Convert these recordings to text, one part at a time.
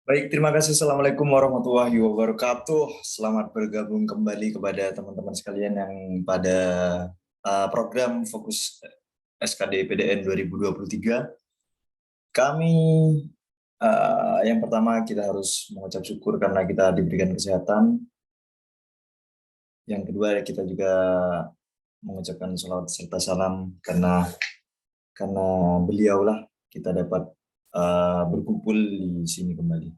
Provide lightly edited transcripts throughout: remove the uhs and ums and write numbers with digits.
Baik, terima kasih. Assalamualaikum warahmatullahi wabarakatuh. Selamat bergabung kembali kepada teman-teman sekalian yang pada program Fokus SKD PDN 2023. Kami yang pertama kita harus mengucap syukur karena kita diberikan kesehatan. Yang kedua kita juga mengucapkan salawat serta salam karena beliaulah kita dapat berkumpul di sini kembali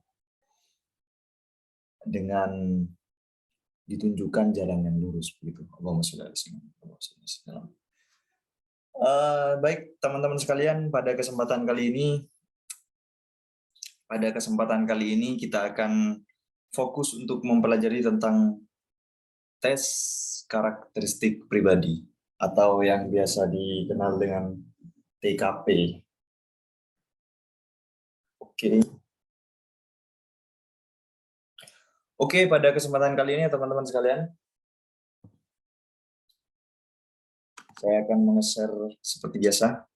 dengan ditunjukkan jalan yang lurus begitu. Allahumma sholli ala sayyidina. Baik teman-teman sekalian, pada kesempatan kali ini kita akan fokus untuk mempelajari tentang tes karakteristik pribadi atau yang biasa dikenal dengan TKP. Oke, pada kesempatan kali ini teman-teman sekalian, saya akan meng-share seperti biasa.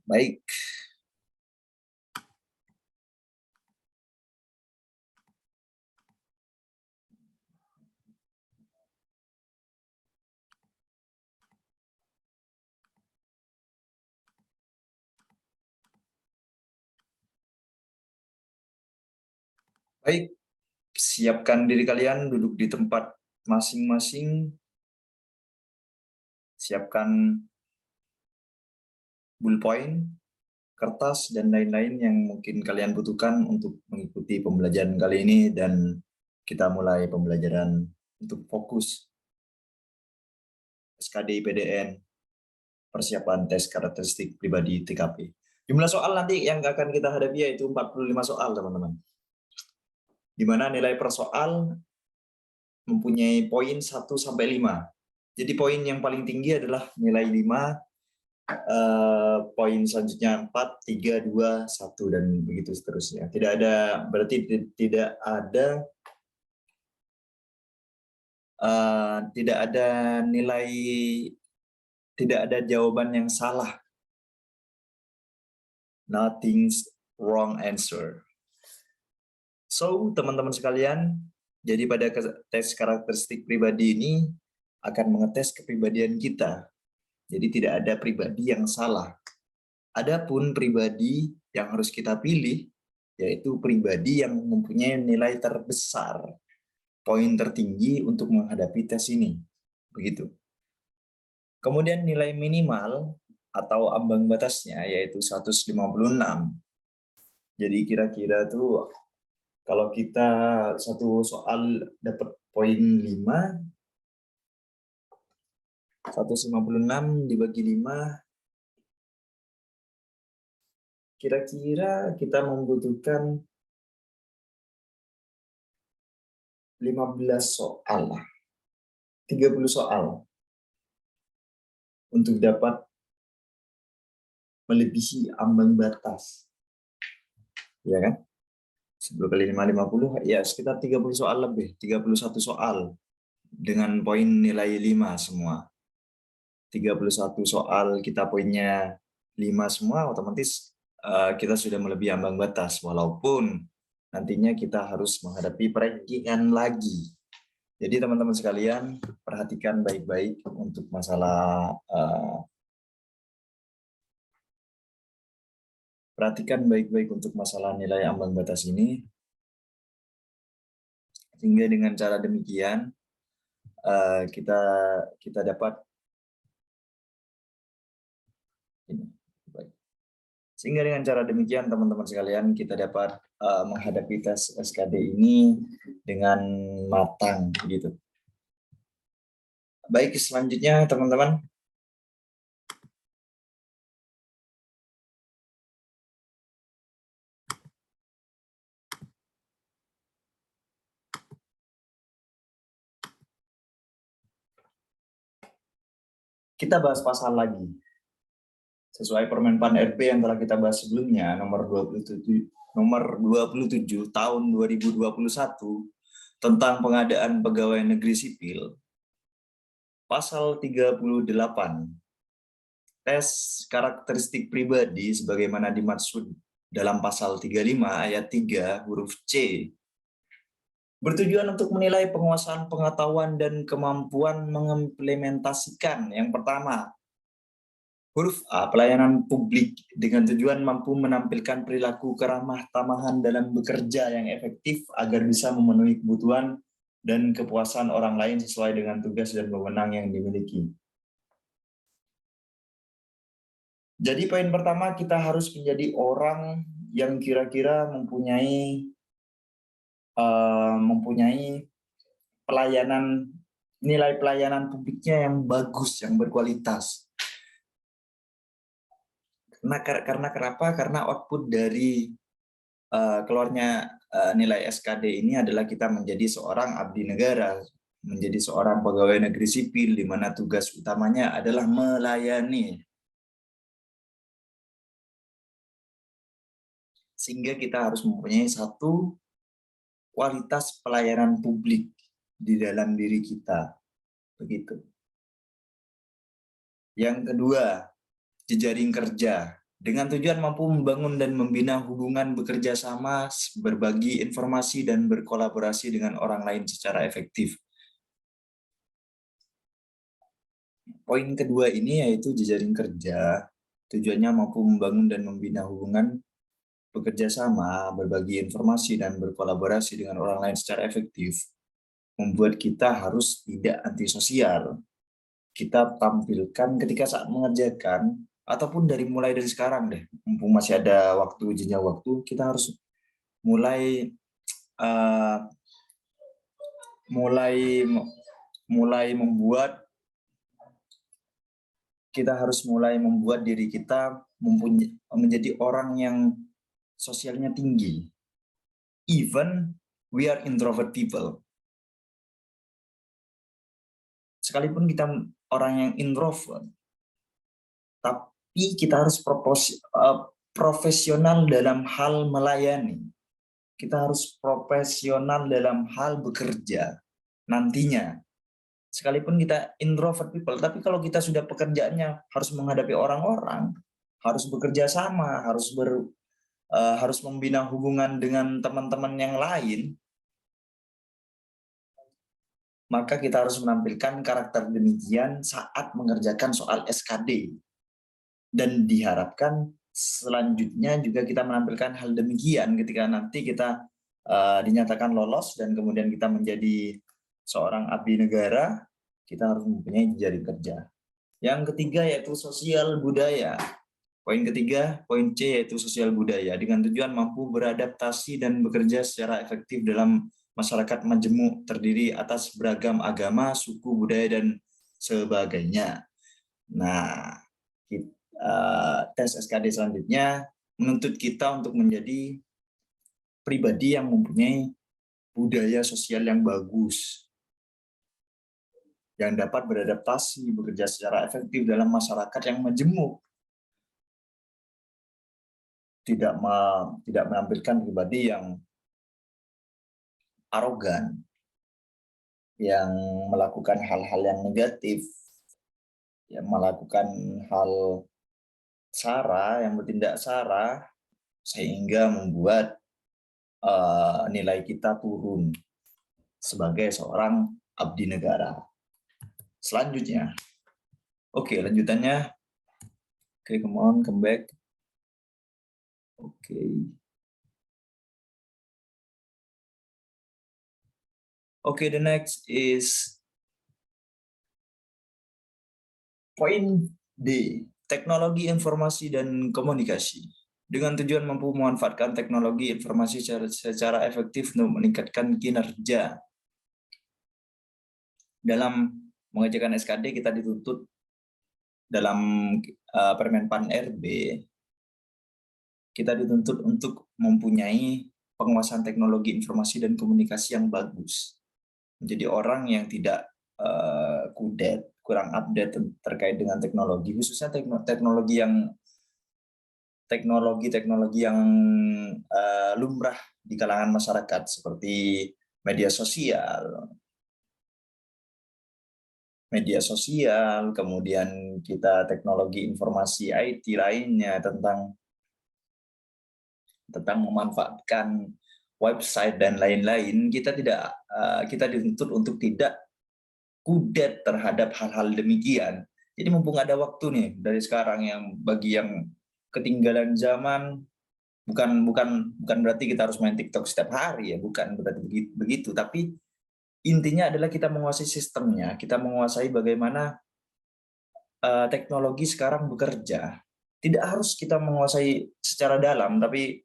Baik. Baik, siapkan diri kalian, duduk di tempat masing-masing. Siapkan bullpoint, kertas, dan lain-lain yang mungkin kalian butuhkan untuk mengikuti pembelajaran kali ini, dan kita mulai pembelajaran untuk fokus SKD PDN, persiapan tes karakteristik pribadi TKP. Jumlah soal nanti yang akan kita hadapi yaitu 45 soal, teman-teman. Di mana nilai per soal mempunyai poin 1-5. Jadi poin yang paling tinggi adalah nilai 5, poin selanjutnya 4, 3, 2, 1, dan begitu seterusnya. Berarti tidak ada nilai, tidak ada jawaban yang salah. Nothing's wrong answer. So, teman-teman sekalian, jadi pada tes karakteristik pribadi ini akan mengetes kepribadian kita. Jadi tidak ada pribadi yang salah. Adapun pribadi yang harus kita pilih, yaitu pribadi yang mempunyai nilai terbesar, poin tertinggi untuk menghadapi tes ini. Begitu. Kemudian nilai minimal atau ambang batasnya yaitu 156. Jadi kira-kira tuh kalau kita satu soal dapat poin 5, 156 dibagi 5, kira-kira kita membutuhkan 15 soal, 30 soal untuk dapat melebihi ambang batas. Ya kan? 10 kali 5, 50, ya sekitar 30 soal lebih, 31 soal dengan poin nilai 5 semua. 31 soal kita poinnya 5 semua, otomatis kita sudah melebihi ambang batas, walaupun nantinya kita harus menghadapi perankingan lagi. Jadi teman-teman sekalian, perhatikan baik-baik untuk masalah nilai ambang batas ini, sehingga dengan cara demikian kita dapat ini. Sehingga dengan cara demikian teman-teman sekalian kita dapat menghadapi tes SKD ini dengan matang gitu. Baik, selanjutnya teman-teman. Kita bahas pasal lagi. Sesuai Permenpan RB yang telah kita bahas sebelumnya, nomor 27 tahun 2021 tentang pengadaan pegawai negeri sipil, pasal 38, tes karakteristik pribadi sebagaimana dimaksud dalam pasal 35 ayat 3 huruf C, bertujuan untuk menilai penguasaan pengetahuan dan kemampuan mengimplementasikan. Yang pertama, huruf A, pelayanan publik dengan tujuan mampu menampilkan perilaku keramah tamahan dalam bekerja yang efektif agar bisa memenuhi kebutuhan dan kepuasan orang lain sesuai dengan tugas dan wewenang yang dimiliki. Jadi poin pertama, kita harus menjadi orang yang kira-kira mempunyai nilai pelayanan publiknya yang bagus, yang berkualitas. Karena kenapa? Karena output dari keluarnya nilai SKD ini adalah kita menjadi seorang abdi negara, menjadi seorang pegawai negeri sipil, di mana tugas utamanya adalah melayani. Sehingga kita harus mempunyai satu kualitas pelayanan publik di dalam diri kita. Begitu. Yang kedua, jejaring kerja. Dengan tujuan mampu membangun dan membina hubungan bekerja sama, berbagi informasi, dan berkolaborasi dengan orang lain secara efektif. Poin kedua ini yaitu jejaring kerja. Tujuannya mampu membangun dan membina hubungan bekerja sama, berbagi informasi, dan berkolaborasi dengan orang lain secara efektif. Membuat kita harus tidak antisosial. Kita tampilkan ketika saat mengerjakan, ataupun mulai dari sekarang deh, mumpung masih ada waktu, jeda waktu, kita harus mulai membuat diri kita menjadi orang yang sosialnya tinggi. Even we are introvert people. Sekalipun kita orang yang introvert, tapi kita harus profesional dalam hal melayani. Kita harus profesional dalam hal bekerja nantinya. Sekalipun kita introvert people, tapi kalau kita sudah pekerjaannya harus menghadapi orang-orang, harus bekerja sama, harus membina hubungan dengan teman-teman yang lain, maka kita harus menampilkan karakter demikian saat mengerjakan soal SKD. Dan diharapkan selanjutnya juga kita menampilkan hal demikian ketika nanti kita dinyatakan lolos dan kemudian kita menjadi seorang abdi negara, kita harus mempunyai jejaring kerja. Yang ketiga yaitu sosial budaya. Poin ketiga, poin C yaitu sosial budaya, dengan tujuan mampu beradaptasi dan bekerja secara efektif dalam masyarakat majemuk terdiri atas beragam agama, suku, budaya, dan sebagainya. Nah, tes SKD selanjutnya menuntut kita untuk menjadi pribadi yang mempunyai budaya sosial yang bagus, yang dapat beradaptasi, bekerja secara efektif dalam masyarakat yang majemuk, tidak menampilkan pribadi yang arogan, yang melakukan hal-hal yang negatif, yang melakukan hal sara, yang bertindak sara, sehingga membuat nilai kita turun sebagai seorang abdi negara. Selanjutnya, oke, lanjutannya, oke, come on, come back. Okay, the next is poin D, teknologi informasi dan komunikasi. Dengan tujuan mampu memanfaatkan teknologi informasi secara efektif untuk meningkatkan kinerja. Dalam mengerjakan SKD kita dituntut dalam Permenpan RB, kita dituntut untuk mempunyai penguasaan teknologi informasi dan komunikasi yang bagus. Menjadi orang yang tidak kudet, kurang update terkait dengan teknologi, khususnya teknologi yang teknologi-teknologi yang lumrah di kalangan masyarakat seperti media sosial, kemudian kita teknologi informasi IT lainnya tentang memanfaatkan website dan lain-lain, kita dituntut untuk tidak kudet terhadap hal-hal demikian. Jadi mumpung ada waktu nih dari sekarang, yang bagi yang ketinggalan zaman, bukan berarti kita harus main TikTok setiap hari ya, bukan berarti begitu, tapi intinya adalah kita menguasai sistemnya, kita menguasai bagaimana teknologi sekarang bekerja. Tidak harus kita menguasai secara dalam, tapi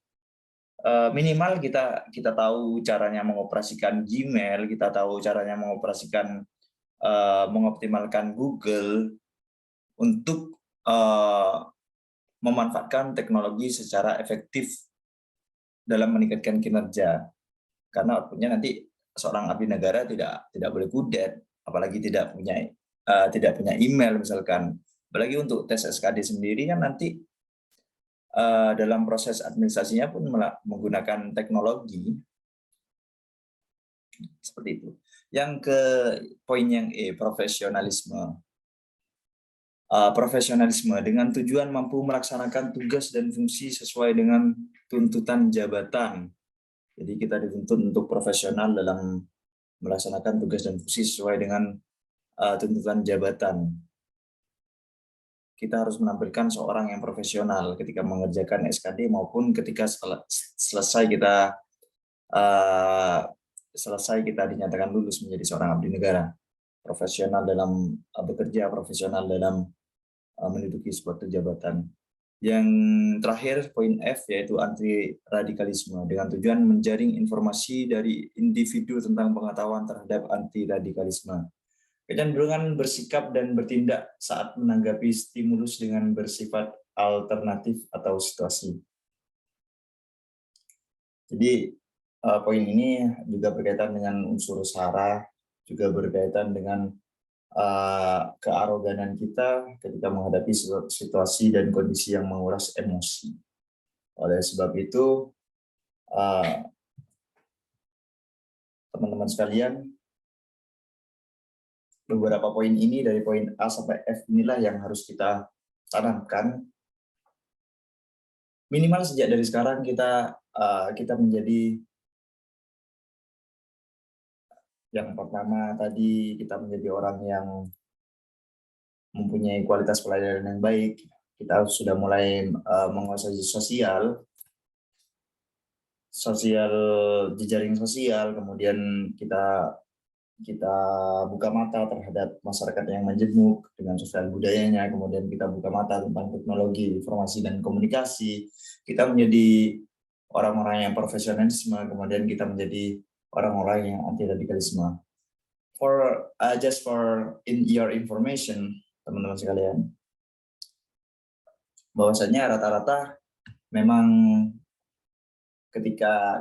minimal kita tahu caranya mengoperasikan Gmail, kita tahu caranya mengoptimalkan Google untuk memanfaatkan teknologi secara efektif dalam meningkatkan kinerja. Karena outputnya nanti seorang abdi negara tidak boleh kudet, apalagi tidak punya email misalkan. Apalagi untuk tes SKD sendiri kan nanti dalam proses administrasinya pun menggunakan teknologi seperti itu. Yang ke poin yang profesionalisme. Profesionalisme dengan tujuan mampu melaksanakan tugas dan fungsi sesuai dengan tuntutan jabatan. Jadi kita dituntut untuk profesional dalam melaksanakan tugas dan fungsi sesuai dengan tuntutan jabatan. Kita harus menampilkan seorang yang profesional ketika mengerjakan SKD maupun ketika selesai kita dinyatakan lulus menjadi seorang abdi negara. Profesional dalam bekerja, profesional dalam menduduki suatu jabatan. Yang terakhir, poin F, yaitu anti radikalisme dengan tujuan menjaring informasi dari individu tentang pengetahuan terhadap anti radikalisme. Kecenderungan bersikap dan bertindak saat menanggapi stimulus dengan bersifat alternatif atau situasi. Jadi poin ini juga berkaitan dengan unsur SARA, juga berkaitan dengan kearoganan kita ketika menghadapi situasi dan kondisi yang menguras emosi. Oleh sebab itu, teman-teman sekalian, beberapa poin ini dari poin A sampai F inilah yang harus kita tanamkan. Minimal sejak dari sekarang kita menjadi, yang pertama tadi, kita menjadi orang yang mempunyai kualitas pelayanan yang baik. Kita sudah mulai menguasai jejaring sosial, kemudian kita buka mata terhadap masyarakat yang majemuk dengan sosial budayanya, kemudian kita buka mata tentang teknologi, informasi, dan komunikasi. Kita menjadi orang-orang yang profesionalisme, kemudian kita menjadi orang-orang yang anti radikalisme. Just for in your information, teman-teman sekalian, bahwasanya rata-rata memang ketika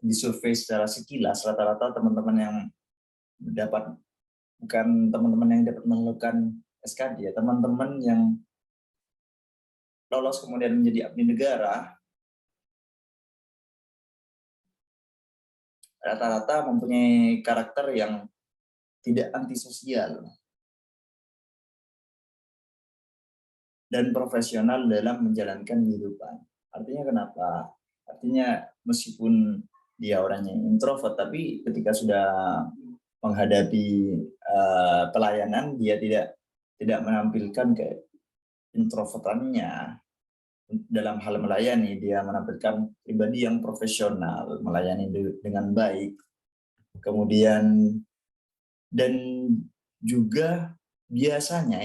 disurvei secara sekilas, rata-rata teman-teman yang bukan teman-teman yang dapat melakukan SKD, ya, teman-teman yang lolos kemudian menjadi abdi negara, rata-rata mempunyai karakter yang tidak antisosial dan profesional dalam menjalankan kehidupan. Artinya kenapa? Artinya meskipun dia orangnya introvert, tapi ketika sudah menghadapi pelayanan, dia tidak menampilkan introvertannya dalam hal melayani. Dia menampilkan pribadi yang profesional, melayani dengan baik. Kemudian dan juga biasanya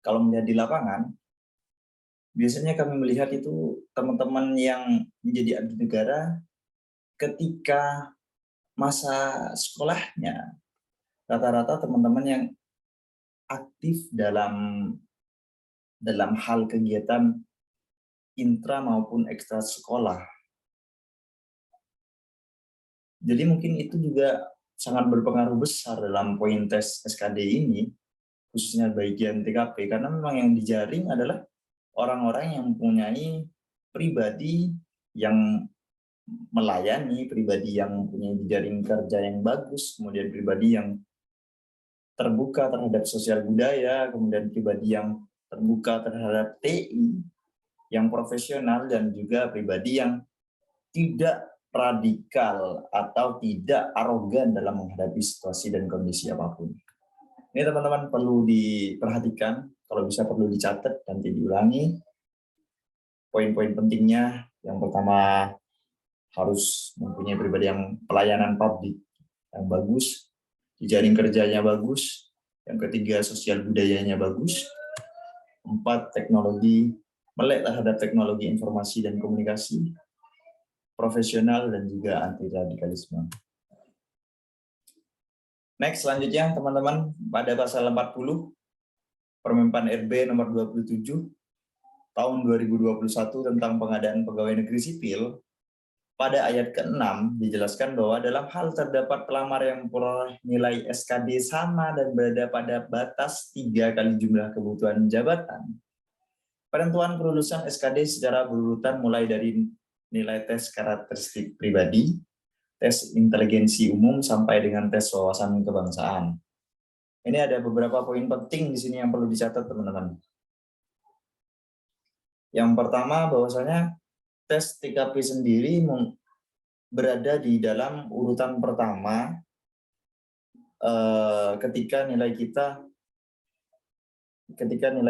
kalau melihat di lapangan, biasanya kami melihat itu teman-teman yang menjadi abdi negara ketika masa sekolahnya, rata-rata teman-teman yang aktif dalam hal kegiatan intra maupun ekstra sekolah. Jadi mungkin itu juga sangat berpengaruh besar dalam poin tes SKD ini, khususnya bagian TKP, karena memang yang dijaring adalah orang-orang yang mempunyai pribadi yang melayani, pribadi yang mempunyai jejaring kerja yang bagus, kemudian pribadi yang terbuka terhadap sosial budaya, kemudian pribadi yang terbuka terhadap TI, yang profesional, dan juga pribadi yang tidak radikal atau tidak arogan dalam menghadapi situasi dan kondisi apapun. Ini teman-teman perlu diperhatikan, kalau bisa perlu dicatat, nanti diulangi. Poin-poin pentingnya, yang pertama harus mempunyai pribadi yang pelayanan publik yang bagus, jejaring kerjanya bagus, yang ketiga sosial budayanya bagus, 4 teknologi, melek terhadap teknologi informasi dan komunikasi, profesional, dan juga anti radikalisme. Next, selanjutnya teman-teman, pada pasal 40 Permenpan RB nomor 27 tahun 2021 tentang pengadaan pegawai negeri sipil, pada ayat ke-6 dijelaskan bahwa dalam hal terdapat pelamar yang memperoleh nilai SKD sama dan berada pada batas 3 kali jumlah kebutuhan jabatan, penentuan kelulusan SKD secara berurutan mulai dari nilai tes karakteristik pribadi, tes inteligensi umum, sampai dengan tes wawasan kebangsaan. Ini ada beberapa poin penting di sini yang perlu dicatat, teman-teman. Yang pertama, bahwasanya tes TKP sendiri berada di dalam urutan pertama ketika nilai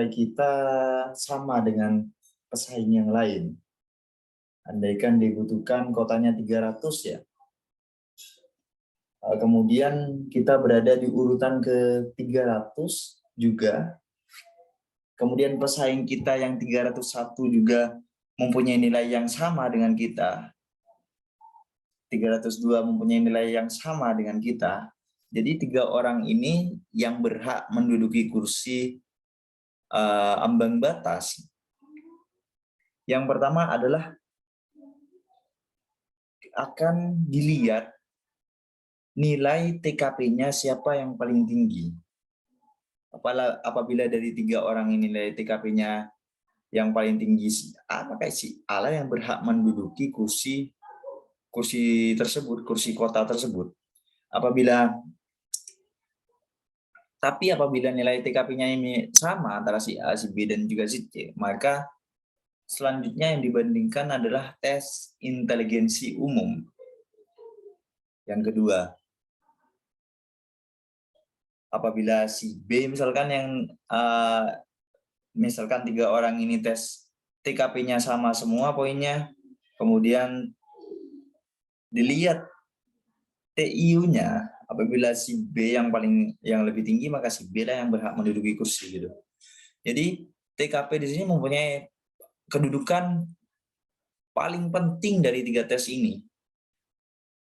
kita sama dengan pesaing yang lain. Andaikan dibutuhkan kotanya 300 ya. Kemudian kita berada di urutan ke-300 juga. Kemudian pesaing kita yang 301 juga mempunyai nilai yang sama dengan kita. 302 mempunyai nilai yang sama dengan kita. Jadi 3 orang ini yang berhak menduduki kursi ambang batas. Yang pertama adalah akan dilihat nilai TKP-nya siapa yang paling tinggi. Apabila dari 3 orang ini nilai TKP-nya yang paling tinggi si A, maka si A lah yang berhak menduduki kursi tersebut, kursi kota tersebut. Tapi apabila nilai TKP-nya ini sama antara si A, si B, dan juga si C, maka selanjutnya yang dibandingkan adalah tes inteligensi umum. Yang kedua, apabila si B misalkan 3 orang ini tes TKP-nya sama semua poinnya, kemudian dilihat TIU-nya, apabila si B yang lebih tinggi, maka si B lah yang berhak menduduki kursi gitu. Jadi TKP di sini mempunyai kedudukan paling penting dari 3 tes ini.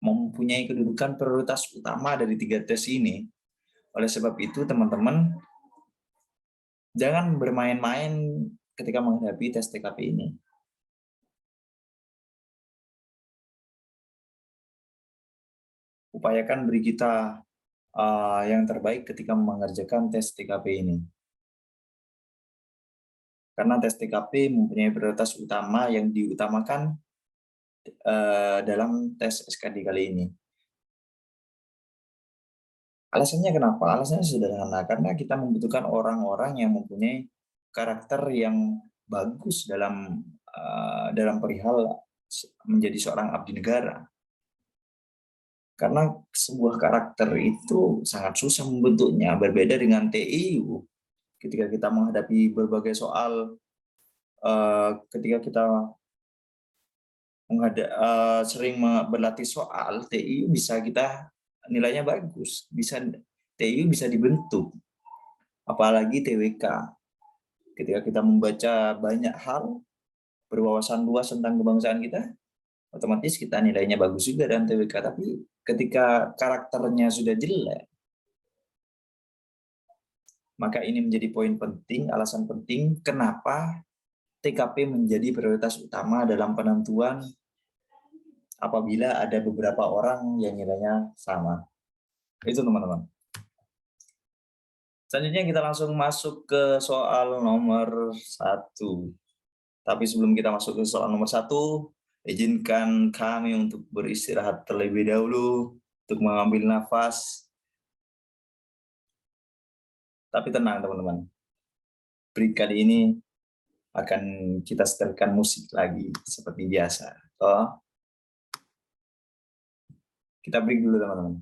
Mempunyai kedudukan prioritas utama dari 3 tes ini. Oleh sebab itu, teman-teman, jangan bermain-main ketika menghadapi tes TKP ini. Upayakan beri kita yang terbaik ketika mengerjakan tes TKP ini. Karena tes TKP mempunyai prioritas utama yang diutamakan dalam tes SKD kali ini. Alasannya kenapa? Alasannya sederhana, karena kita membutuhkan orang-orang yang mempunyai karakter yang bagus dalam perihal menjadi seorang abdi negara. Karena sebuah karakter itu sangat susah membentuknya, berbeda dengan TIU. Ketika kita menghadapi berbagai soal, ketika kita sering berlatih soal, TIU bisa kita nilainya bagus, TIU bisa dibentuk, apalagi TWK. Ketika kita membaca banyak hal, berwawasan luas tentang kebangsaan kita, otomatis kita nilainya bagus juga dalam TWK. Tapi ketika karakternya sudah jelek, maka ini menjadi poin penting, alasan penting kenapa TKP menjadi prioritas utama dalam penentuan apabila ada beberapa orang yang nilainya sama. Itu teman-teman. Selanjutnya kita langsung masuk ke soal nomor 1. Tapi sebelum kita masuk ke soal nomor 1, izinkan kami untuk beristirahat terlebih dahulu, untuk mengambil nafas. Tapi tenang teman-teman, break kali ini akan kita setelkan musik lagi seperti biasa. Oh, kita break dulu teman-teman.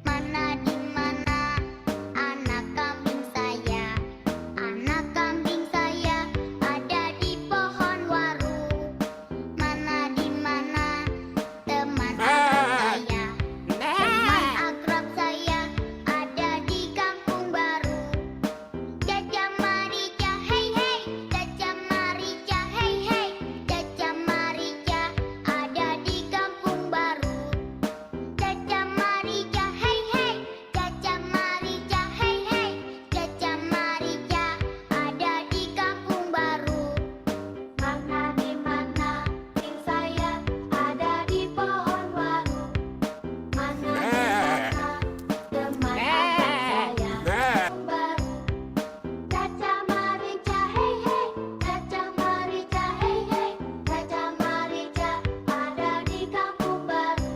Mana di mana anak kambing saya? Anak kambing saya ada di pohon waru. Mana di mana teman akrab saya? Teman akrab saya ada di kampung baru. Caca Marica, hey hey, Caca Marica, hey hey, Caca Marica ada di kampung baru. Caca Marica, hey hey, Caca Marica, hey hey, Caca Marica ada di kampung baru. Mana di mana kambing saya ada di pohon waru. Mana di mana teman akrab saya kampung baru. Caca Marica, hey hey, Caca Marica, hey hey, Caca Marica ada di kampung baru.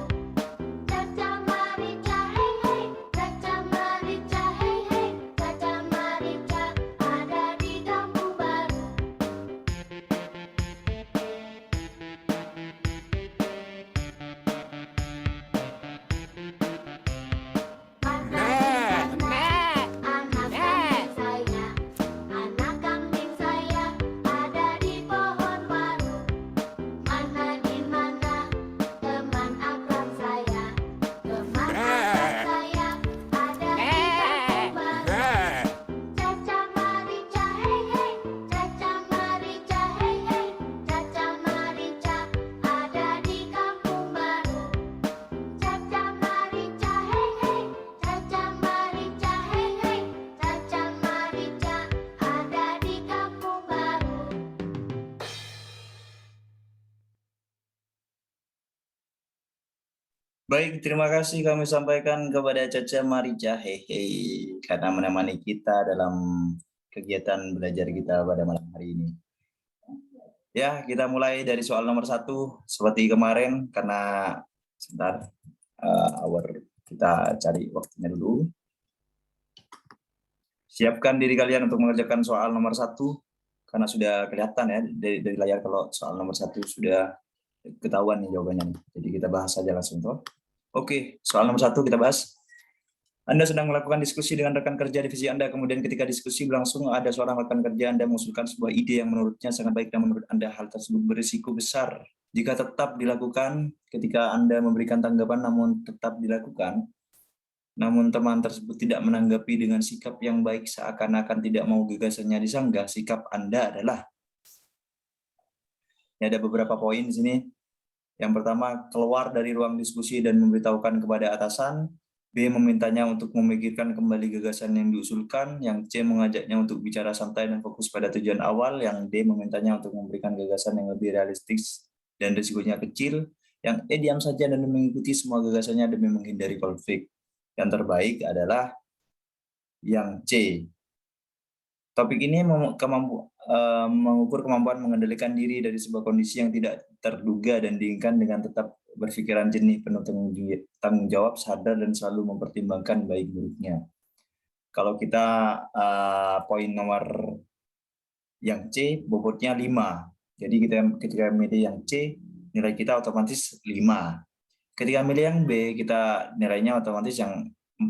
Caca Marica, hey hey, Caca Marica, hey hey, Caca Marica ada di kampung baru. Mana di mana anak kambing saya ada di pohon waru. Mana di mana teman akrab saya? Teman akrab saya ada di kampung baru. Caca Marica, hey hey, Caca Marica, hey hey, Caca Marica ada di kampung baru. Caca Marica, hey hey, Caca Marica, hey hey, Caca Marica ada di kampung baru. Baik, terima kasih kami sampaikan kepada Caca Marica, hehe, karena menemani kita dalam kegiatan belajar kita pada malam hari ini. Ya, kita mulai dari soal nomor 1 seperti kemarin, karena sebentar, kita cari waktunya dulu. Siapkan diri kalian untuk mengerjakan soal nomor 1, karena sudah kelihatan ya dari layar kalau soal nomor 1 sudah ketahuan nih jawabannya. Jadi kita bahas saja langsung toh. Oke, soal nomor 1 kita bahas. Anda sedang melakukan diskusi dengan rekan kerja divisi Anda, kemudian ketika diskusi berlangsung ada seorang rekan kerja Anda mengusulkan sebuah ide yang menurutnya sangat baik dan menurut Anda hal tersebut berisiko besar. Jika tetap dilakukan, ketika Anda memberikan tanggapan namun tetap dilakukan, namun teman tersebut tidak menanggapi dengan sikap yang baik seakan-akan tidak mau gagasannya disanggah, sikap Anda adalah. Ini ada beberapa poin di sini. Yang pertama, keluar dari ruang diskusi dan memberitahukan kepada atasan. B, memintanya untuk memikirkan kembali gagasan yang diusulkan. Yang C, mengajaknya untuk bicara santai dan fokus pada tujuan awal. Yang D, memintanya untuk memberikan gagasan yang lebih realistis dan risikonya kecil. Yang E, diam saja dan mengikuti semua gagasannya demi menghindari konflik. Yang terbaik adalah yang C. Topik ini mengukur kemampuan mengendalikan diri dari sebuah kondisi yang tidak terduga dan diinginkan dengan tetap berpikiran jernih, penuh tanggung jawab, sadar, dan selalu mempertimbangkan baik buruknya. Kalau kita poin nomor yang C, bobotnya 5. Jadi ketika milih yang C, nilai kita otomatis 5. Ketika milih yang B, kita nilainya otomatis yang 4.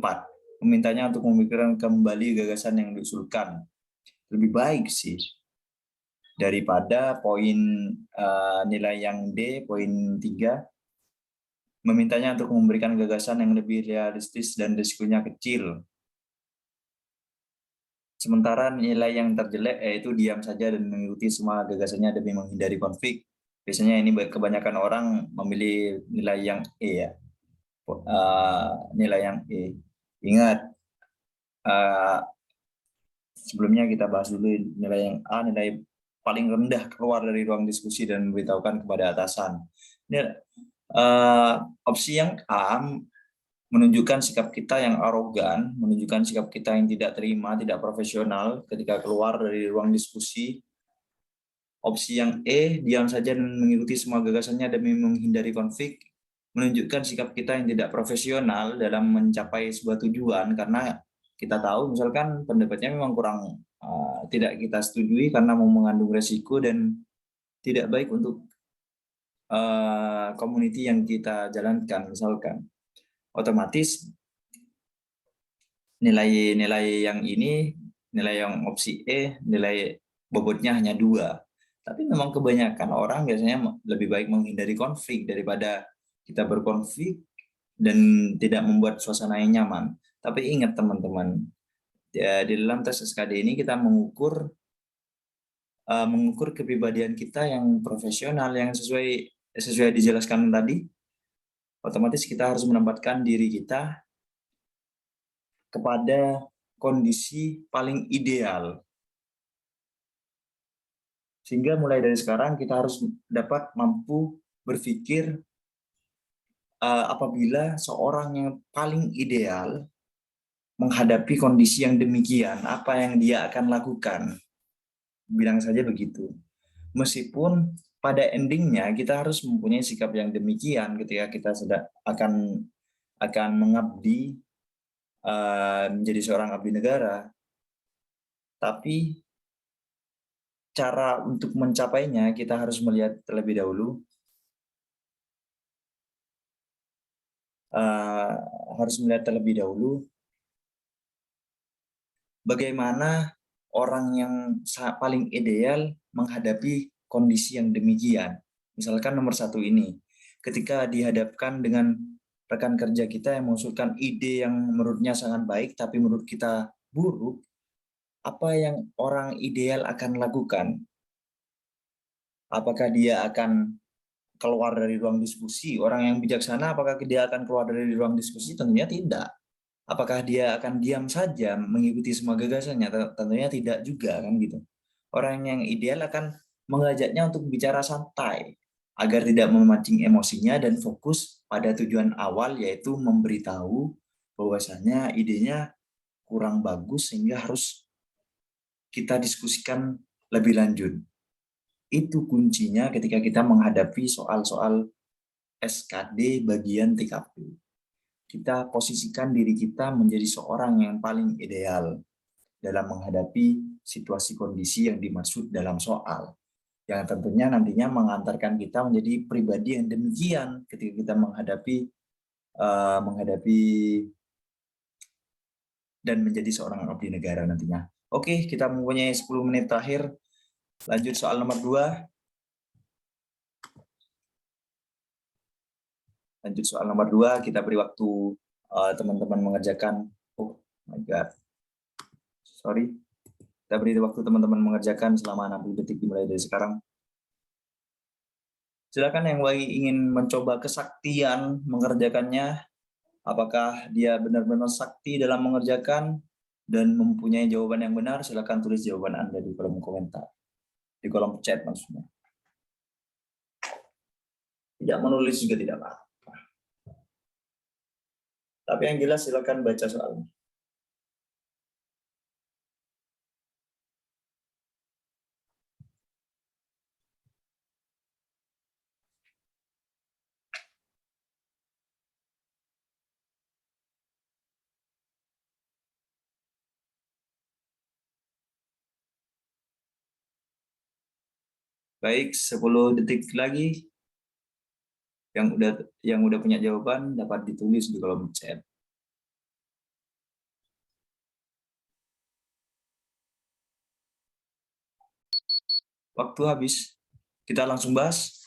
Memintanya untuk memikirkan kembali gagasan yang diusulkan. Lebih baik sih. daripada poin nilai yang D, poin 3, memintanya untuk memberikan gagasan yang lebih realistis dan risikonya kecil. Sementara nilai yang terjelek yaitu diam saja dan mengikuti semua gagasannya demi menghindari konflik. Biasanya ini kebanyakan orang memilih nilai yang E ya. Nilai yang E. Ingat, sebelumnya kita bahas dulu nilai yang A, nilai paling rendah, keluar dari ruang diskusi dan memberitahukan kepada atasan. Opsi yang A menunjukkan sikap kita yang arogan, menunjukkan sikap kita yang tidak terima, tidak profesional ketika keluar dari ruang diskusi. Opsi yang E, diam saja dan mengikuti semua gagasannya demi menghindari konflik, menunjukkan sikap kita yang tidak profesional dalam mencapai sebuah tujuan, karena kita tahu misalkan pendapatnya memang kurang tidak kita setujui karena mau mengandung resiko dan tidak baik untuk community yang kita jalankan misalkan. Otomatis nilai-nilai yang ini, nilai yang opsi E, nilai bobotnya hanya 2. Tapi memang kebanyakan orang biasanya lebih baik menghindari konflik daripada kita berkonflik dan tidak membuat suasana yang nyaman. Tapi ingat teman-teman, ya, di dalam tes SKD ini kita mengukur kepribadian kita yang profesional, yang sesuai dijelaskan tadi. Otomatis kita harus menempatkan diri kita kepada kondisi paling ideal. Sehingga mulai dari sekarang kita harus dapat mampu berpikir apabila seorang yang paling ideal menghadapi kondisi yang demikian, apa yang dia akan lakukan. Bilang saja begitu. Meskipun pada endingnya kita harus mempunyai sikap yang demikian ketika kita sudah akan mengabdi menjadi seorang abdi negara, tapi cara untuk mencapainya kita harus melihat terlebih dahulu, bagaimana orang yang paling ideal menghadapi kondisi yang demikian. Misalkan nomor 1 ini, ketika dihadapkan dengan rekan kerja kita yang mengusulkan ide yang menurutnya sangat baik tapi menurut kita buruk, apa yang orang ideal akan lakukan? Apakah dia akan keluar dari ruang diskusi? Orang yang bijaksana apakah dia akan keluar dari ruang diskusi? Tentunya tidak. Apakah dia akan diam saja mengikuti semua gagasannya? Tentunya tidak juga kan gitu. Orang yang ideal akan mengajaknya untuk bicara santai agar tidak memancing emosinya dan fokus pada tujuan awal, yaitu memberitahu bahwasanya idenya kurang bagus sehingga harus kita diskusikan lebih lanjut. Itu kuncinya ketika kita menghadapi soal-soal SKD bagian TKP. Kita posisikan diri kita menjadi seorang yang paling ideal dalam menghadapi situasi kondisi yang dimaksud dalam soal, yang tentunya nantinya mengantarkan kita menjadi pribadi yang demikian ketika kita menghadapi dan menjadi seorang abdi negara nantinya. Oke, kita mempunyai 10 menit terakhir. Lanjut soal nomor 2. Lanjut soal nomor 2, kita beri waktu teman-teman mengerjakan. Oh my god. Sorry. Kita beri waktu teman-teman mengerjakan selama 60 detik dimulai dari sekarang. Silakan yang ingin mencoba kesaktian mengerjakannya. Apakah dia benar-benar sakti dalam mengerjakan dan mempunyai jawaban yang benar? Silakan tulis jawaban Anda di kolom komentar. Di kolom chat maksudnya. Tidak menulis juga tidak apa-apa. Tapi yang jelas silakan baca soalnya. Baik, 10 detik lagi. Yang udah punya jawaban dapat ditulis di kolom chat. waktu habis. Kita langsung bahas.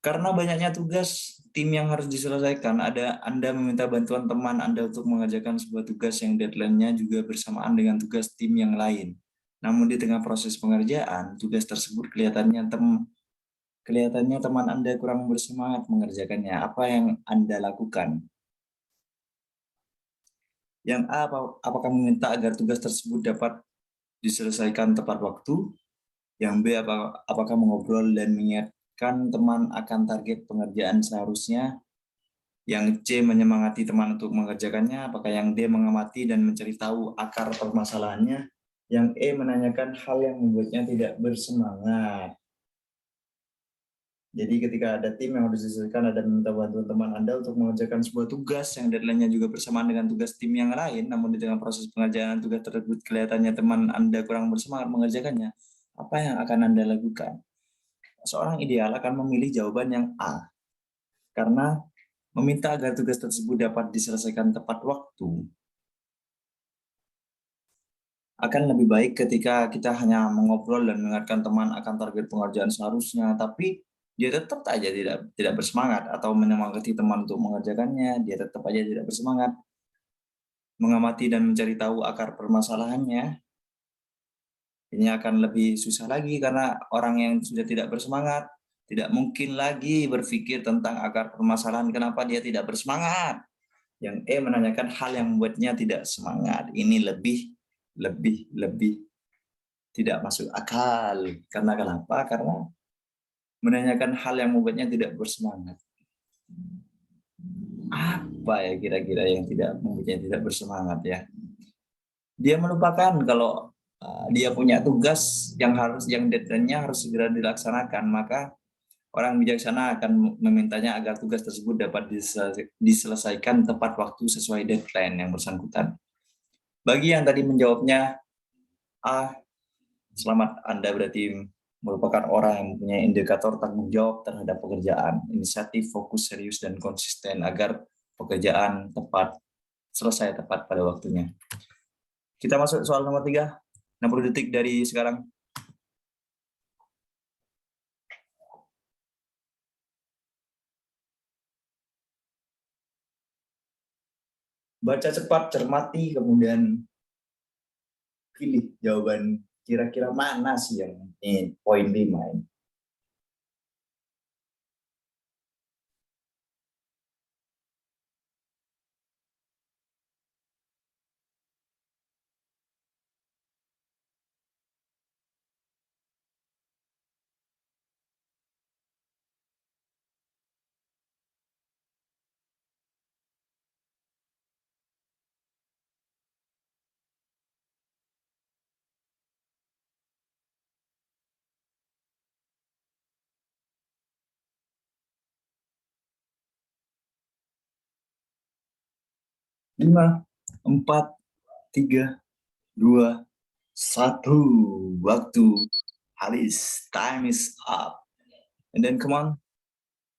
Karena banyaknya tugas tim yang harus diselesaikan, Anda meminta bantuan teman Anda untuk mengerjakan sebuah tugas yang deadline-nya juga bersamaan dengan tugas tim yang lain. Namun di tengah proses pengerjaan, tugas tersebut kelihatannya teman Anda kurang bersemangat mengerjakannya. Apa yang Anda lakukan? Yang A, apakah meminta agar tugas tersebut dapat diselesaikan tepat waktu? Yang B, apakah mengobrol dan mengingatkan teman akan target pengerjaan seharusnya? Yang C, menyemangati teman untuk mengerjakannya? Apakah yang D, mengamati dan mencari tahu akar permasalahannya? Yang E, menanyakan hal yang membuatnya tidak bersemangat. Jadi ketika ada tim yang harus diselesaikan, ada meminta bantuan teman Anda untuk mengerjakan sebuah tugas yang deadline-nya juga bersamaan dengan tugas tim yang lain, namun di tengah proses pengerjaan tugas tersebut kelihatannya teman Anda kurang bersemangat mengerjakannya. Apa yang akan Anda lakukan? Seorang ideal akan memilih jawaban yang A, karena meminta agar tugas tersebut dapat diselesaikan tepat waktu akan lebih baik ketika kita hanya mengobrol dan mengingatkan teman akan target pengerjaan seharusnya, tapi dia tetap aja tidak bersemangat atau menyemangati teman untuk mengerjakannya, dia tetap aja tidak bersemangat mengamati dan mencari tahu akar permasalahannya. Ini akan lebih susah lagi karena orang yang sudah tidak bersemangat tidak mungkin lagi berpikir tentang akar permasalahan kenapa dia tidak bersemangat. Yang E, menanyakan hal yang membuatnya tidak semangat. Ini lebih tidak masuk akal. Karena kenapa? Karena menanyakan hal yang membuatnya tidak bersemangat. Apa ya kira-kira yang membuatnya tidak bersemangat ya? Dia melupakan kalau dia punya tugas yang deadline-nya harus segera dilaksanakan, maka orang bijaksana akan memintanya agar tugas tersebut dapat diselesaikan tepat waktu sesuai deadline yang bersangkutan. Bagi yang tadi menjawabnya A, selamat, Anda berarti merupakan orang yang mempunyai indikator tanggung jawab terhadap pekerjaan, inisiatif, fokus, serius, dan konsisten agar pekerjaan selesai tepat pada waktunya. Kita masuk soal nomor 3, 60 detik dari sekarang. Baca cepat, cermati, kemudian pilih jawaban kira-kira mana sih yang ini poin 5 ini. Lima, 4, 3, 2, 1. Waktu habis. Time is up. And then come on,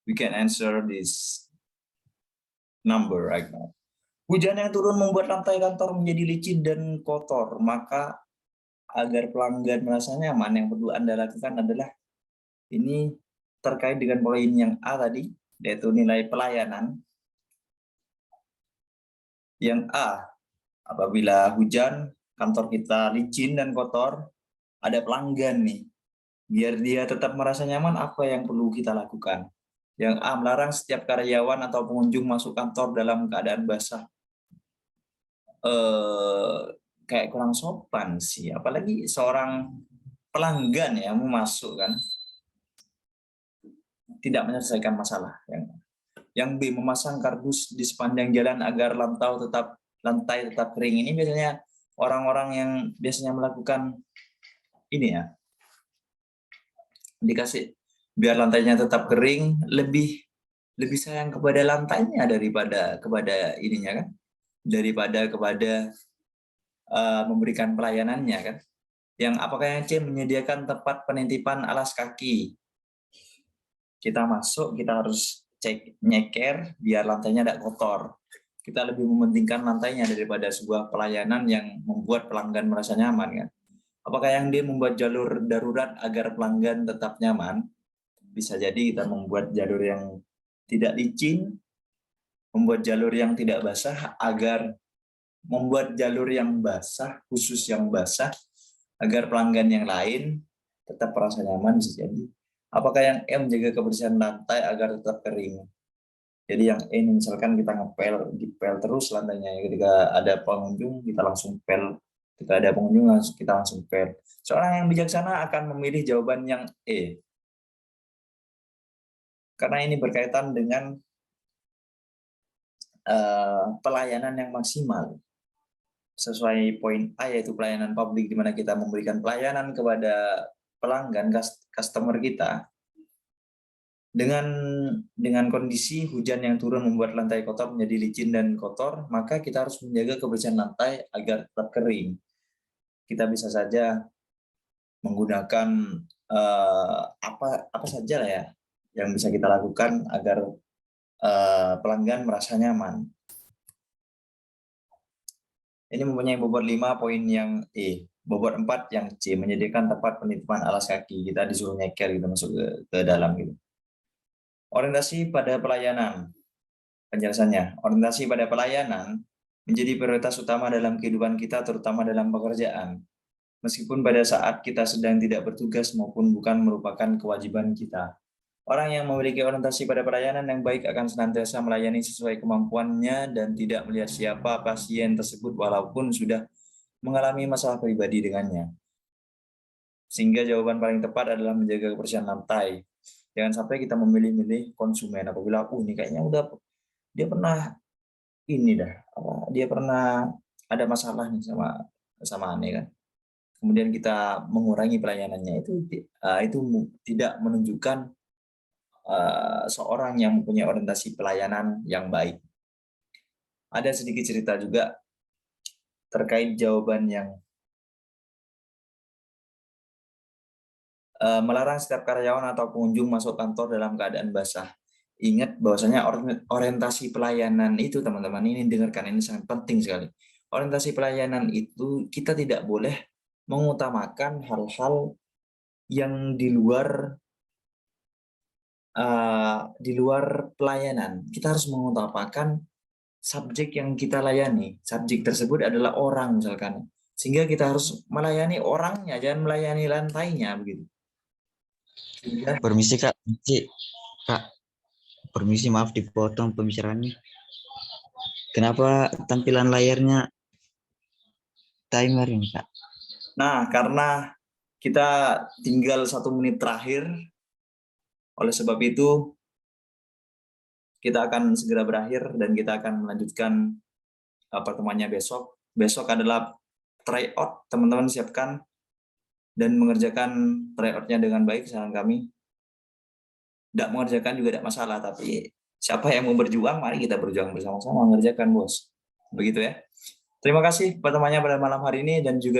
we can answer this number right now. Hujan yang turun membuat lantai kantor menjadi licin dan kotor. Maka agar pelanggan merasa nyaman, yang perlu Anda lakukan adalah ini terkait dengan poin yang A tadi, yaitu nilai pelayanan. Yang A, apabila hujan, kantor kita licin dan kotor, ada pelanggan nih. Biar dia tetap merasa nyaman, apa yang perlu kita lakukan? Yang A, melarang setiap karyawan atau pengunjung masuk kantor dalam keadaan basah. Kayak kurang sopan sih, apalagi seorang pelanggan ya mau masuk kan, tidak menyelesaikan masalah. Yang B, memasang kardus di sepanjang jalan agar lantai tetap kering. Ini biasanya orang-orang yang biasanya melakukan ini ya, dikasih biar lantainya tetap kering, lebih sayang kepada lantainya daripada kepada ininya kan, daripada kepada memberikan pelayanannya kan. Yang apakah yang C, menyediakan tempat penitipan alas kaki. Kita masuk, kita harus nyeker biar lantainya tidak kotor. Kita lebih mementingkan lantainya daripada sebuah pelayanan yang membuat pelanggan merasa nyaman kan. Apakah yang D membuat jalur darurat agar pelanggan tetap nyaman? Bisa jadi kita membuat jalur yang tidak licin, membuat jalur yang tidak basah agar membuat jalur yang basah, khusus yang basah, agar pelanggan yang lain tetap merasa nyaman, bisa jadi. Apakah yang E menjaga kebersihan lantai agar tetap kering? Jadi yang E ini misalkan kita ngepel, dipel terus lantainya. Ketika ada pengunjung, kita langsung pel. Ketika ada pengunjung, kita langsung pel. Seorang yang bijaksana akan memilih jawaban yang E. Karena ini berkaitan dengan pelayanan yang maksimal. Sesuai poin A, yaitu pelayanan publik, di mana kita memberikan pelayanan kepada pelanggan, customer kita, dengan kondisi hujan yang turun membuat lantai kotor menjadi licin dan kotor, maka kita harus menjaga kebersihan lantai agar tetap kering. Kita bisa saja menggunakan apa saja lah ya yang bisa kita lakukan agar pelanggan merasa nyaman. Ini mempunyai bobot 5, poin yang E. Bobot 4 yang C, menyediakan tempat penitipan alas kaki. Kita disuruh nyeker gitu, masuk ke dalam gitu. Orientasi pada pelayanan. Penjelasannya, orientasi pada pelayanan menjadi prioritas utama dalam kehidupan kita, terutama dalam pekerjaan. Meskipun pada saat kita sedang tidak bertugas maupun bukan merupakan kewajiban kita. Orang yang memiliki orientasi pada pelayanan yang baik akan senantiasa melayani sesuai kemampuannya dan tidak melihat siapa pasien tersebut walaupun sudah mengalami masalah pribadi dengannya. Sehingga jawaban paling tepat adalah menjaga kebersihan lantai. Jangan sampai kita memilih-milih konsumen apabila ini kayaknya dia pernah ini dah, dia pernah ada masalah nih sama aneh kan. Kemudian kita mengurangi pelayanannya, itu tidak menunjukkan seorang yang mempunyai orientasi pelayanan yang baik. Ada sedikit cerita juga terkait jawaban yang melarang setiap karyawan atau pengunjung masuk kantor dalam keadaan basah. Ingat bahwasanya orientasi pelayanan itu, teman-teman, ini dengarkan, ini sangat penting sekali. Orientasi pelayanan itu kita tidak boleh mengutamakan hal-hal yang di luar pelayanan. Kita harus mengutamakan subjek yang kita layani. Subjek tersebut adalah orang misalkan. Sehingga kita harus melayani orangnya, jangan melayani lantainya begitu. Permisi Kak, permisi, maaf dipotong pembicaraannya. Kenapa tampilan layarnya timer ini Kak? Nah, karena kita tinggal 1 menit terakhir, oleh sebab itu kita akan segera berakhir dan kita akan melanjutkan pertemuannya besok. Besok adalah tryout, teman-teman siapkan dan mengerjakan tryout-nya dengan baik, saran kami. Tidak mengerjakan juga tidak masalah, tapi siapa yang mau berjuang, mari kita berjuang bersama-sama mengerjakan, bos. Begitu ya. Terima kasih pertemuannya pada malam hari ini dan juga